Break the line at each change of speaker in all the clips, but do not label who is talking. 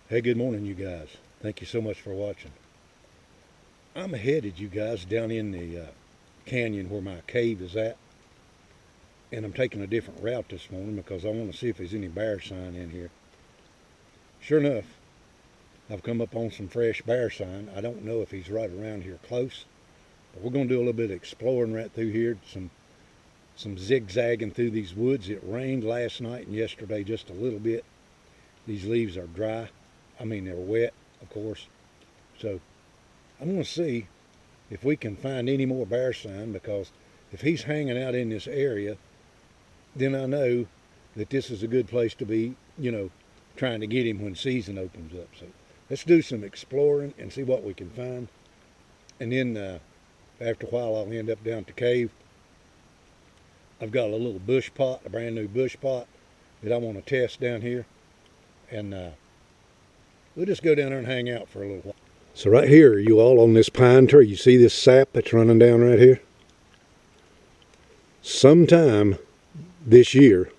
Hey, good morning, you guys. Thank you so much for watching. I'm headed, you guys, down in the canyon where my cave is at. And I'm taking a different route this morning because I want to see if there's any bear sign in here. Sure enough, I've come up on some fresh bear sign. I don't know if he's right around here close, but we're going to do a little bit of exploring right through here, some zigzagging through these woods. It rained last night and yesterday just a little bit. These leaves are dry. I mean, they're wet, of course. So I'm going to see if we can find any more bear sign, because if he's hanging out in this area, then I know that this is a good place to be, trying to get him when season opens up. So let's do some exploring and see what we can find. And then after a while, I'll end up down at the cave. I've got a little bush pot, a brand new bush pot that I want to test down here. And we'll just go down there and hang out for a little while. So right here, you all on this pine tree, you see this sap that's running down right here? Sometime this year,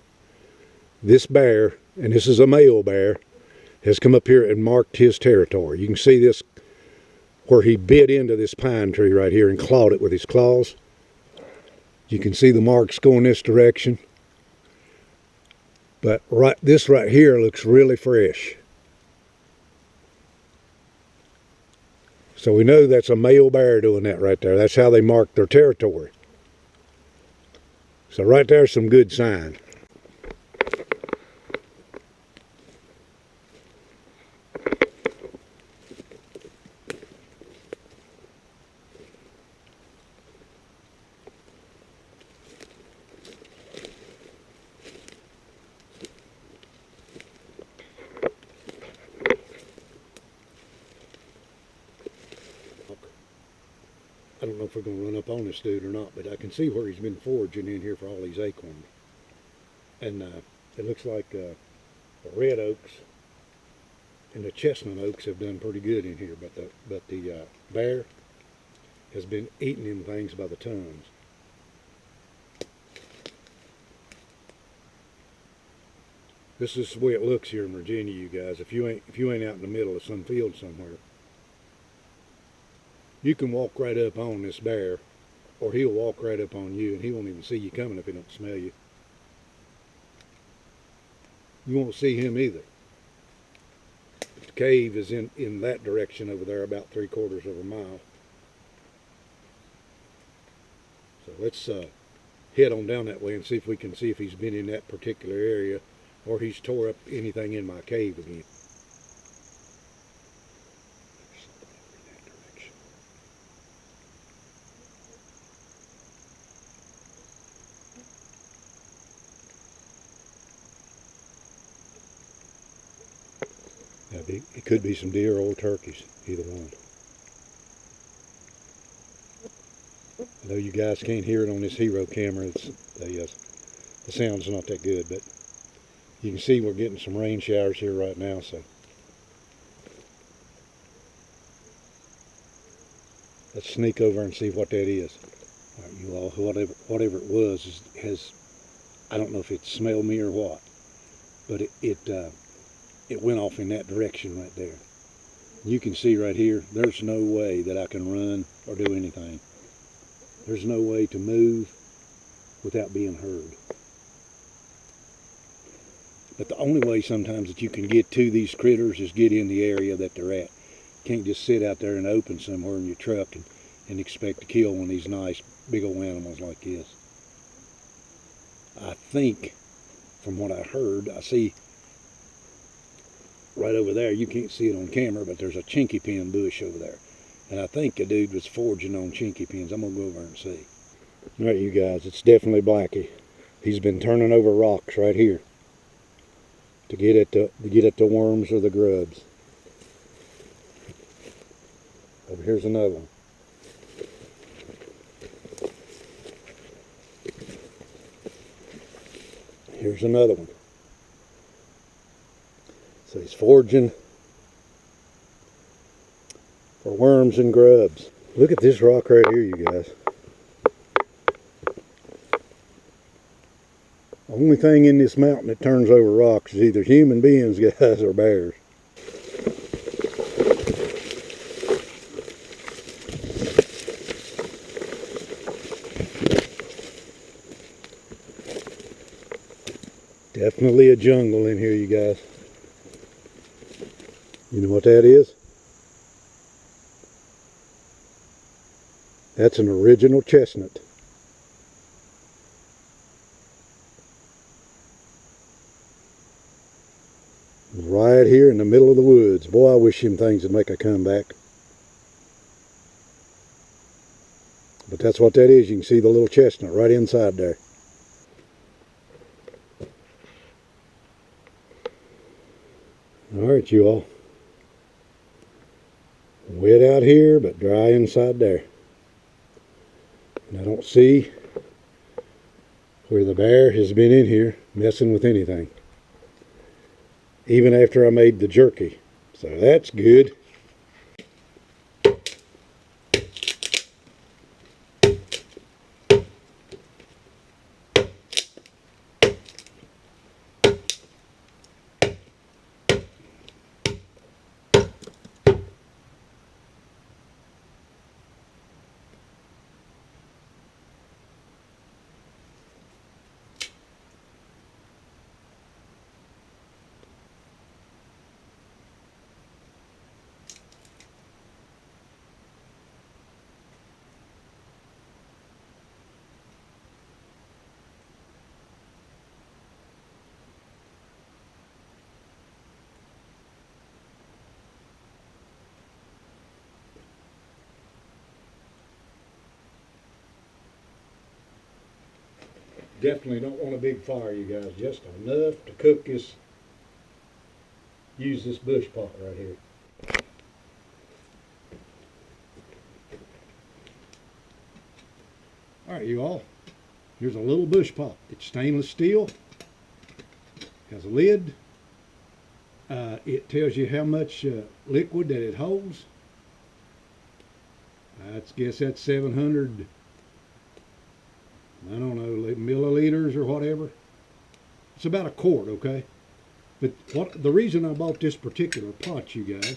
this bear, and this is a male bear, has come up here and marked his territory. You can see this where he bit into this pine tree right here and clawed it with his claws. You can see the marks going this direction. But this right here looks really fresh. So we know that's a male bear doing that right there. That's how they mark their territory. So right there's some good sign. I don't know if we're going to run up on this dude or not, but I can see where he's been foraging in here for all these acorns. And it looks like the red oaks and the chestnut oaks have done pretty good in here, but the bear has been eating them things by the tons. This is the way it looks here in Virginia, you guys. If you ain't out in the middle of some field somewhere, you can walk right up on this bear, or he'll walk right up on you, and he won't even see you coming if he don't smell you. You won't see him either. The cave is in that direction over there, about 3/4 of a mile. So let's head on down that way and see if we can see if he's been in that particular area, or he's tore up anything in my cave again. It could be some deer or turkeys, either one. I know you guys can't hear it on this Hero camera. The sound's not that good, but you can see we're getting some rain showers here right now. So let's sneak over and see what that is. All right, you all, whatever it was has, I don't know if it smelled me or what, but it went off in that direction right there. You can see right here, there's no way that I can run or do anything. There's no way to move without being heard. But the only way sometimes that you can get to these critters is get in the area that they're at. You can't just sit out there in the open somewhere in your truck and expect to kill one of these nice big old animals like this. I think, from what I heard, I see right over there, you can't see it on camera, but there's a chinky pin bush over there. And I think the dude was foraging on chinky pins. I'm going to go over and see. All right, you guys, it's definitely Blackie. He's been turning over rocks right here to get at the worms or the grubs. Over here's another one. Here's another one. So he's foraging for worms and grubs. Look at this rock right here, you guys. The only thing in this mountain that turns over rocks is either human beings, guys, or bears. Definitely a jungle in here, you guys. You know what that is? That's an original chestnut. Right here in the middle of the woods. Boy, I wish them things would make a comeback. But that's what that is. You can see the little chestnut right inside there. Alright, you all. Wet out here, but dry inside there. And I don't see where the bear has been in here messing with anything. Even after I made the jerky. So that's good. Definitely don't want a big fire, you guys. Just enough to cook this. Use this bush pot right here. Alright, you all. Here's a little bush pot. It's stainless steel. Has a lid. It tells you how much liquid that it holds. I guess that's 700, I don't know, milliliters or whatever. It's about a quart, okay? But the reason I bought this particular pot, you guys,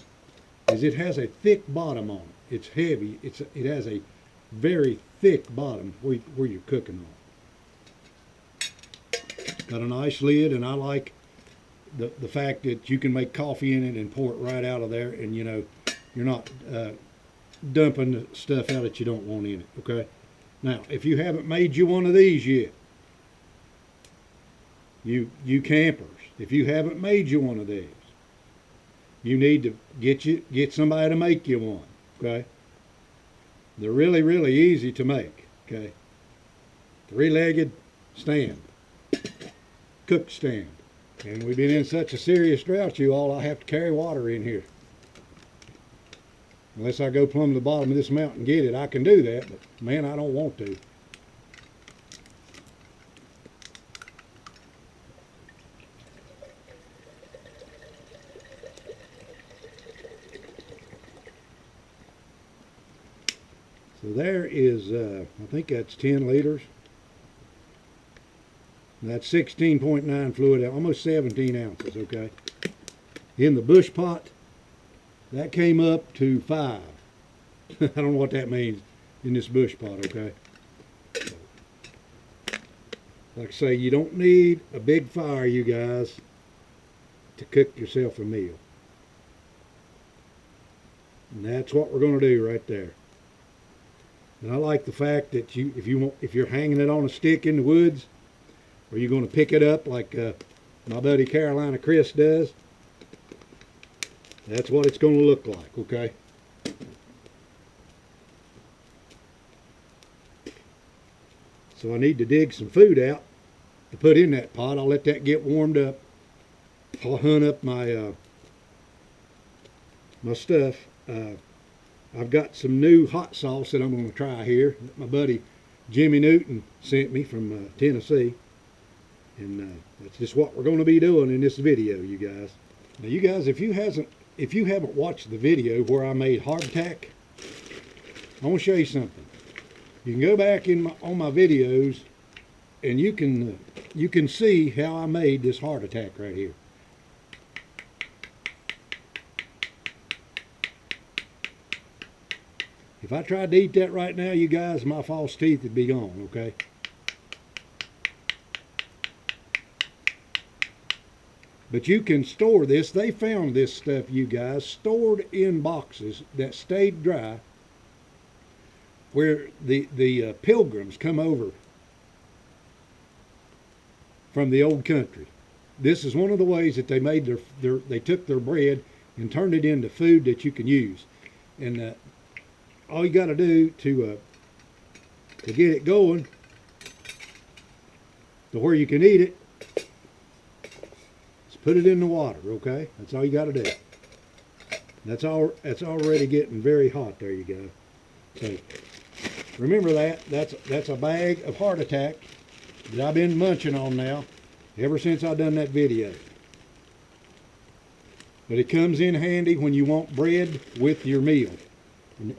is it has a thick bottom on it. It's heavy. It has a very thick bottom where you're cooking on. It's got a nice lid, and I like the fact that you can make coffee in it and pour it right out of there, and you know, you're not dumping the stuff out that you don't want in it, okay? Now, if you haven't made you one of these yet, you campers, if you haven't made you one of these, you need to get somebody to make you one, okay? They're really, really easy to make, okay? Three-legged stand, cook stand. And we've been in such a serious drought, you all, I have to carry water in here. Unless I go plumb to the bottom of this mountain and get it, I can do that, but man, I don't want to. So there is, I think that's 10 liters. That's 16.9 fluid, almost 17 ounces, okay? In the bush pot, that came up to 5. I don't know what that means in this bush pot, okay? Like I say, you don't need a big fire, you guys, to cook yourself a meal. And that's what we're going to do right there. And I like the fact that if you're hanging it on a stick in the woods, or you're going to pick it up like my buddy Carolina Chris does, that's what it's going to look like, okay? So I need to dig some food out to put in that pot. I'll let that get warmed up. I'll hunt up my my stuff. I've got some new hot sauce that I'm going to try here that my buddy Jimmy Newton sent me from Tennessee. And that's just what we're going to be doing in this video, you guys. Now, you guys, if you haven't watched the video where I made hardtack, I want to show you something. You can go back on my videos, and you can see how I made this hardtack right here. If I tried to eat that right now, you guys, my false teeth would be gone, okay? But you can store this. They found this stuff, you guys, stored in boxes that stayed dry, where the pilgrims come over from the old country. This is one of the ways that they made they took their bread and turned it into food that you can use. And all you got to do to get it going to where you can eat it is put it in the water. Okay, that's all you got to do. That's all. That's already getting very hot. There you go. So remember that. That's a bag of Heart Attack that I've been munching on now ever since I done that video. But it comes in handy when you want bread with your meal.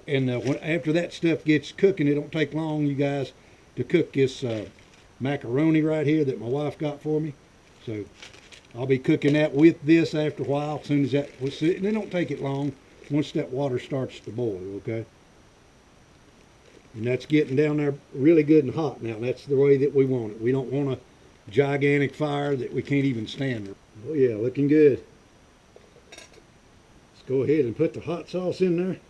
And after that stuff gets cooking, it don't take long, you guys, to cook this macaroni right here that my wife got for me. So I'll be cooking that with this after a while, as soon as that was sitting. It don't take it long once that water starts to boil, okay? And that's getting down there really good and hot now. That's the way that we want it. We don't want a gigantic fire that we can't even stand. Oh yeah, looking good. Let's go ahead and put the hot sauce in there.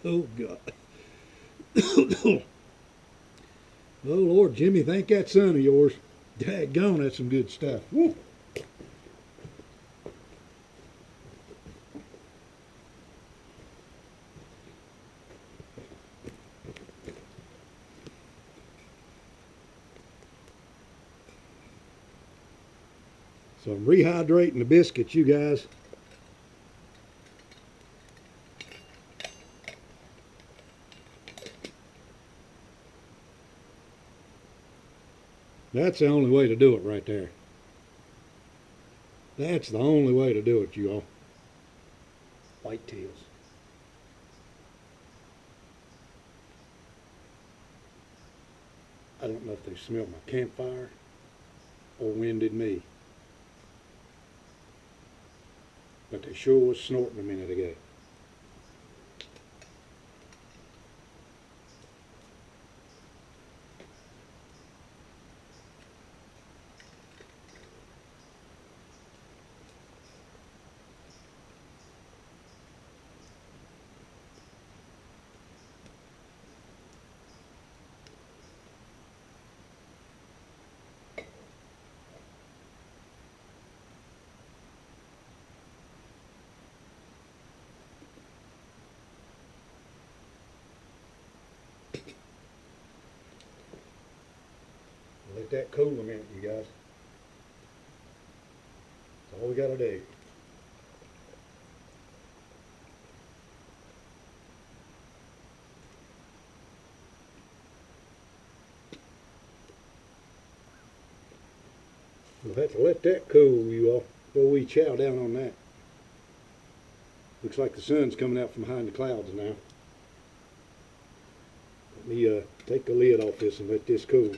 Oh God. Oh Lord, Jimmy, thank that son of yours. Daggone, that's some good stuff. Woo. So I'm rehydrating the biscuits, you guys. That's the only way to do it right there. That's the only way to do it, you all. Whitetails. I don't know if they smelled my campfire or winded me. But they sure was snorting a minute ago. Let that cool a minute, you guys. That's all we got to do. We'll have to let that cool, you all, before we chow down on that. Looks like the sun's coming out from behind the clouds now. Let me take the lid off this and let this cool.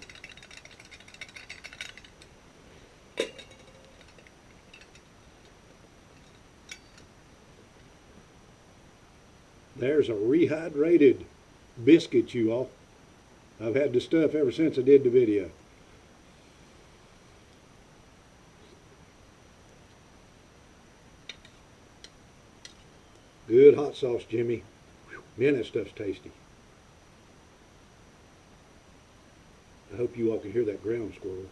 There's a rehydrated biscuit, you all. I've had the stuff ever since I did the video. Good hot sauce, Jimmy. Man, that stuff's tasty. I hope you all can hear that ground squirrel.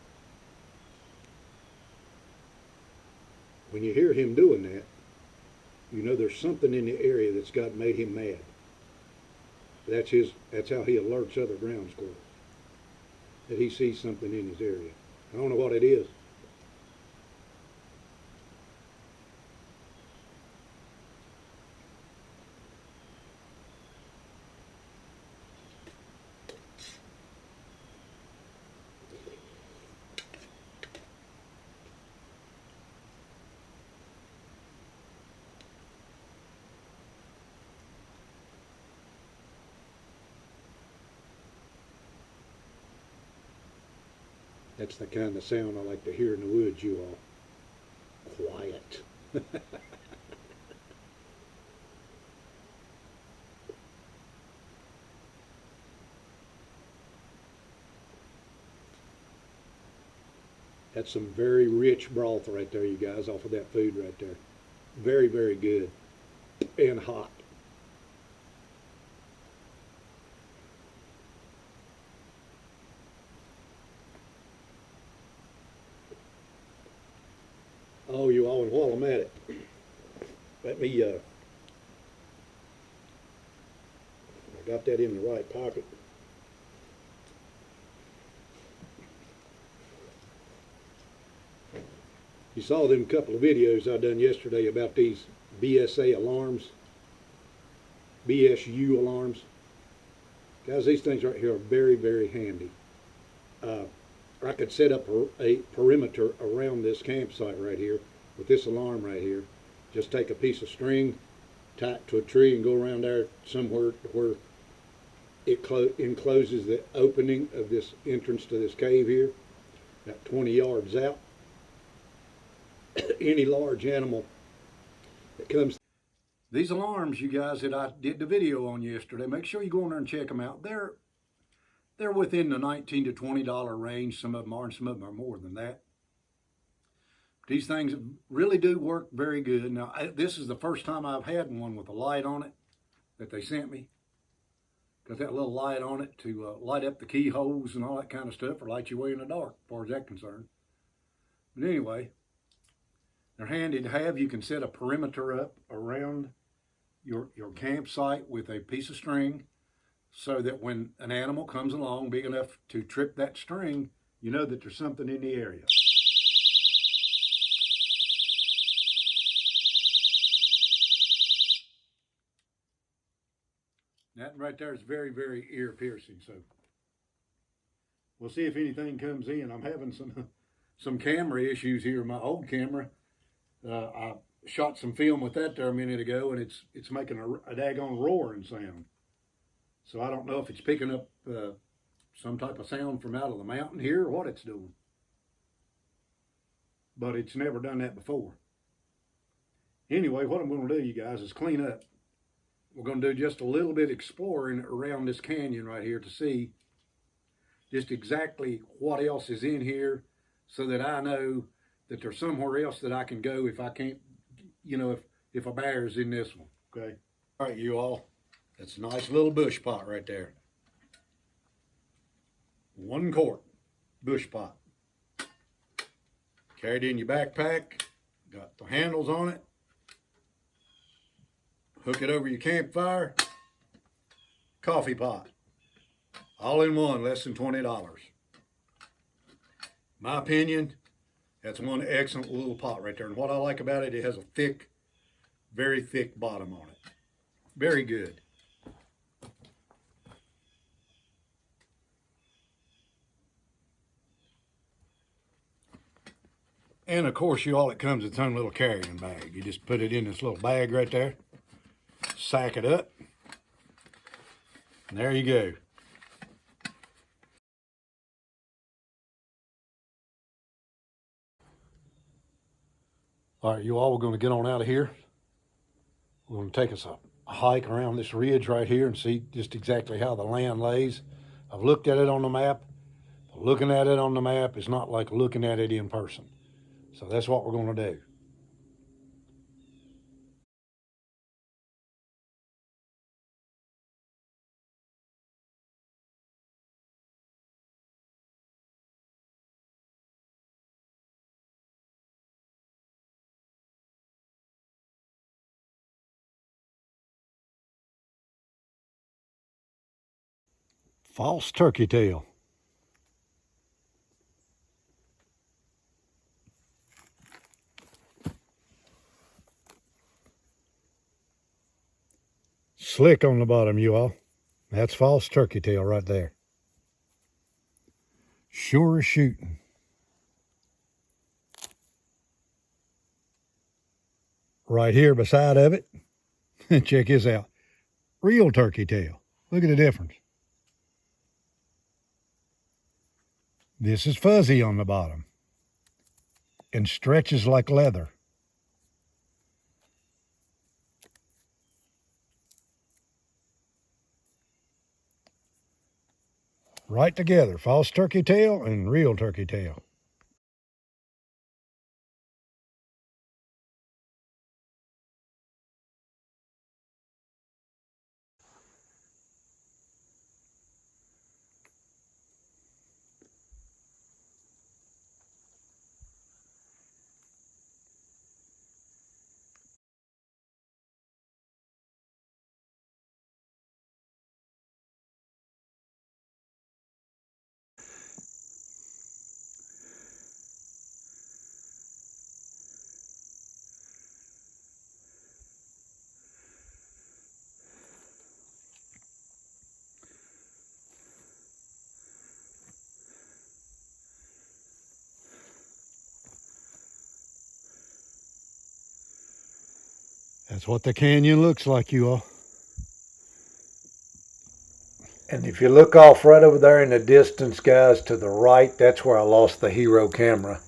When you hear him doing that, you know there's something in the area that's made him mad. That's how he alerts other ground squirrels, that he sees something in his area. I don't know what it is. That's the kind of sound I like to hear in the woods, you all. Quiet. That's some very rich broth right there, you guys, off of that food right there. Very, very good and hot. Oh, you all, and while I'm at it, let me, I got that in the right pocket. You saw them couple of videos I done yesterday about these BSA alarms, BSU alarms. Guys, these things right here are very, very handy. I could set up a perimeter around this campsite right here with this alarm right here. Just take a piece of string, tie it to a tree, and go around there somewhere where it encloses the opening of this entrance to this cave here, about 20 yards out. Any large animal that comes. These alarms, you guys, that I did the video on yesterday, make sure you go in there and check them out. They're within the $19 to $20 range. Some of them are, and some of them are more than that. These things really do work very good. Now, this is the first time I've had one with a light on it that they sent me. Got that little light on it to light up the keyholes and all that kind of stuff, or light your way in the dark, as far as that's concerned. But anyway, they're handy to have. You can set a perimeter up around your campsite with a piece of string, so that when an animal comes along big enough to trip that string, you know that there's something in the area. That right there is very, very ear piercing. So we'll see if anything comes in. I'm having some camera issues here. My old camera, I shot some film with that there a minute ago, and it's making a daggone roaring sound. So I don't know if it's picking up some type of sound from out of the mountain here or what it's doing. But it's never done that before. Anyway, what I'm going to do, you guys, is clean up. We're going to do just a little bit exploring around this canyon right here to see just exactly what else is in here, so that I know that there's somewhere else that I can go if I can't, you know, if a bear's in this one, okay? All right, you all, that's a nice little bush pot right there. 1 quart bush pot. Carried in your backpack, got the handles on it. Hook it over your campfire. Coffee pot. All in one, less than $20. My opinion, that's one excellent little pot right there. And what I like about it, it has a thick, very thick bottom on it. Very good. And of course, you all, it comes with its own little carrying bag. You just put it in this little bag right there, sack it up, and there you go. All right, you all, we're going to get on out of here. We're going to take us a hike around this ridge right here and see just exactly how the land lays. I've looked at it on the map. Looking at it on the map is not like looking at it in person. So that's what we're going to do. False turkey tail. Slick on the bottom, you all. That's false turkey tail right there. Sure as shooting. Right here beside of it, check this out. Real turkey tail. Look at the difference. This is fuzzy on the bottom and stretches like leather. Right together, false turkey tail and real turkey tail. That's what the canyon looks like, you all. And if you look off right over there in the distance, guys, to the right, that's where I lost the Hero camera.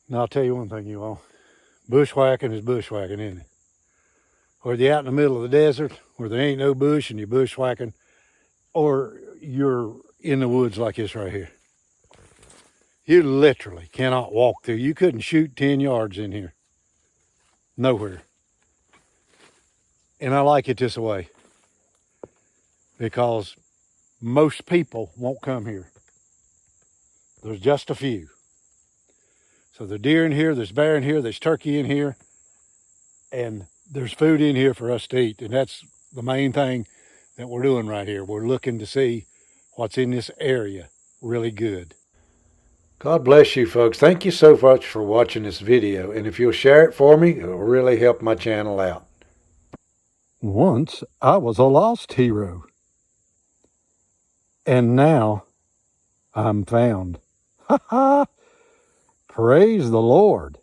Now, I'll tell you one thing, you all. Bushwhacking is bushwhacking, isn't it? Whether you're out in the middle of the desert where there ain't no bush and you're bushwhacking, or you're in the woods like this right here. You literally cannot walk through. You couldn't shoot 10 yards in here. Nowhere. And I like it this way because most people won't come here. There's just a few. So there's deer in here, there's bear in here, there's turkey in here, and there's food in here for us to eat. And that's the main thing that we're doing right here. We're looking to see what's in this area really good. God bless you, folks. Thank you so much for watching this video. And if you'll share it for me, it'll really help my channel out. Once I was a lost hero, and now I'm found. Ha ha! Praise the Lord.